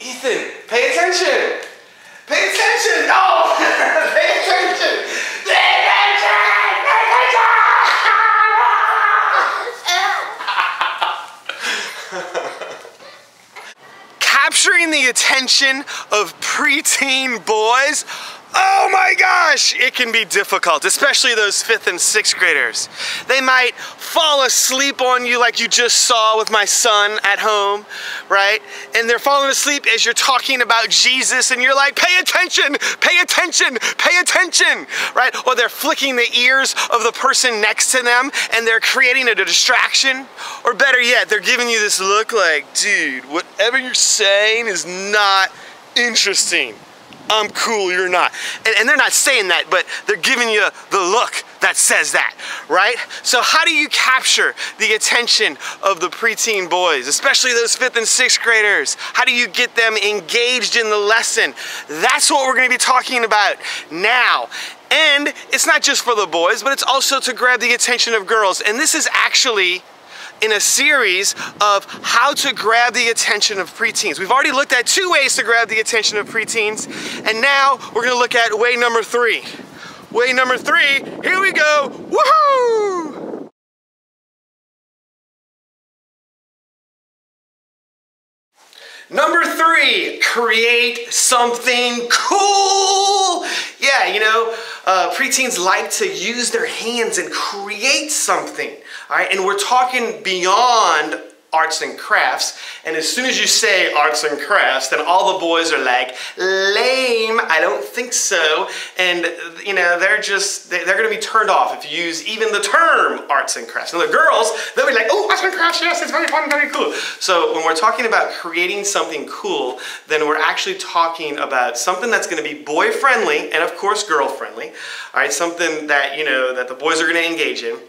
Ethan, pay attention. Pay attention. Oh, pay attention. Pay attention. Pay attention. Capturing the attention of preteen boys. Oh my gosh, it can be difficult, especially those 5th and 6th graders. They might fall asleep on you like you just saw with my son at home, right? And they're falling asleep as you're talking about Jesus and you're like, pay attention, pay attention, pay attention, right? Or they're flicking the ears of the person next to them and they're creating a distraction. Or better yet, they're giving you this look like, dude, whatever you're saying is not interesting. I'm cool, you're not. And they're not saying that, but they're giving you the look that says that, right? So how do you capture the attention of the preteen boys, especially those 5th and 6th graders? How do you get them engaged in the lesson? That's what we're gonna be talking about now. And it's not just for the boys, but it's also to grab the attention of girls. And this is actually in a series of how to grab the attention of preteens. We've already looked at 2 ways to grab the attention of preteens, and now we're gonna look at way number 3. Way number 3, here we go, woohoo! Number 3, create something cool. Yeah, you know, preteens like to use their hands and create something, all right? And we're talking beyond arts and crafts. And as soon as you say arts and crafts, then all the boys are like, lame, I don't think so. And, you know, they're gonna be turned off if you use even the term arts and crafts. And the girls, they'll be like, oh, arts and crafts, yes, it's very fun, very cool. So when we're talking about creating something cool, then we're actually talking about something that's gonna be boy-friendly and of course girl-friendly, all right? Something that, you know, that the boys are gonna engage in.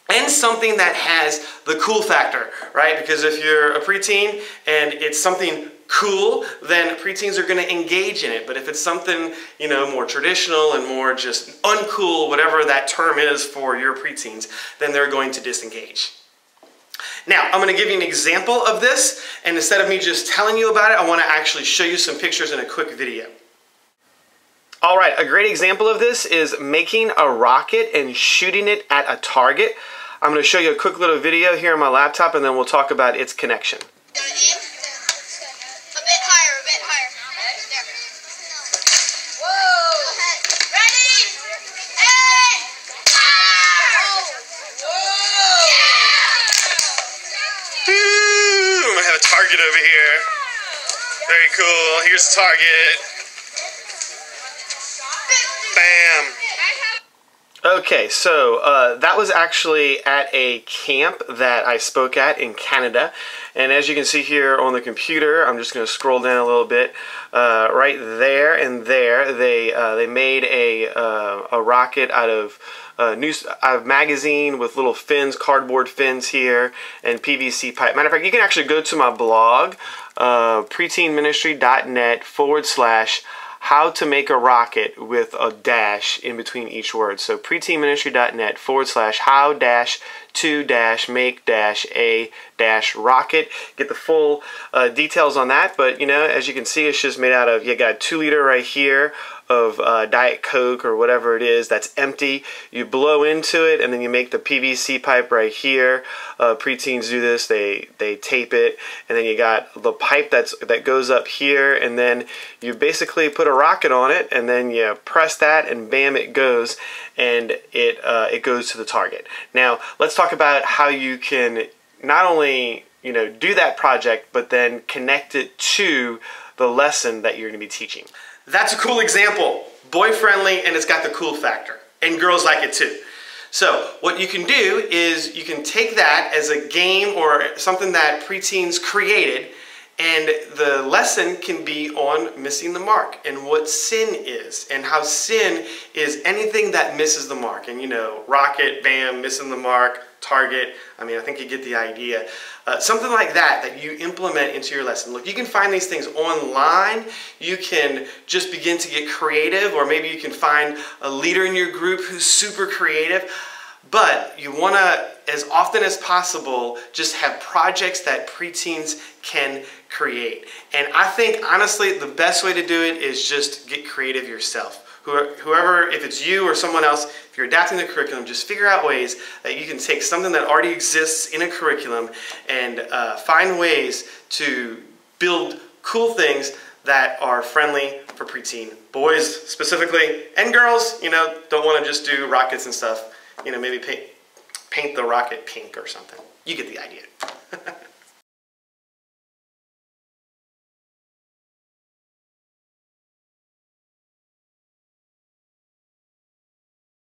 And something that has the cool factor, right? Because if you're a preteen and it's something cool, then preteens are going to engage in it. But if it's something, you know, more traditional and more just uncool, whatever that term is for your preteens, then they're going to disengage. Now, I'm going to give you an example of this, and instead of me just telling you about it, I want to actually show you some pictures in a quick video. All right, a great example of this is making a rocket and shooting it at a target. I'm going to show you a quick little video here on my laptop, and then we'll talk about its connection. A bit higher, a bit higher. There. Whoa! Ready? Aim! Fire! Whoa! Ooh, I'm going to have a target over here. Very cool. Here's the target. Bam. Okay, so that was actually at a camp that I spoke at in Canada, and as you can see here on the computer, I'm just going to scroll down a little bit. Right there and there, they made a rocket out of magazine with little fins, cardboard fins here, and PVC pipe. Matter of fact, you can actually go to my blog, preteenministry.net/how to make a rocket with a dash in between each word. So preteenministry.net/how-to-make-a-rocket. Get the full details on that, but you know, as you can see, it's just made out of, you got a 2-liter right here of Diet Coke or whatever it is that's empty. You blow into it and then you make the PVC pipe right here. Preteens do this, they tape it, and then you got the pipe that goes up here, and then you basically put a rocket on it and then you press that and bam, it goes, and it goes to the target. Now let's talk about how you can not only, you know, do that project, but then connect it to the lesson that you're going to be teaching. That's a cool example. Boy-friendly, and it's got the cool factor. And girls like it too. So what you can do is you can take that as a game or something that preteens created, and the lesson can be on missing the mark and what sin is, and how sin is anything that misses the mark. And you know, rocket, bam, missing the mark, target, I mean, I think you get the idea. Something like that you implement into your lesson. Look, you can find these things online. You can just begin to get creative, or maybe you can find a leader in your group who's super creative. But you want to as often as possible, just have projects that preteens can create. And I think, honestly, the best way to do it is just get creative yourself. Whoever, if it's you or someone else, if you're adapting the curriculum, just figure out ways that you can take something that already exists in a curriculum and find ways to build cool things that are friendly for preteen boys specifically, and girls, don't want to just do rockets and stuff. Maybe paint the rocket pink or something. You get the idea.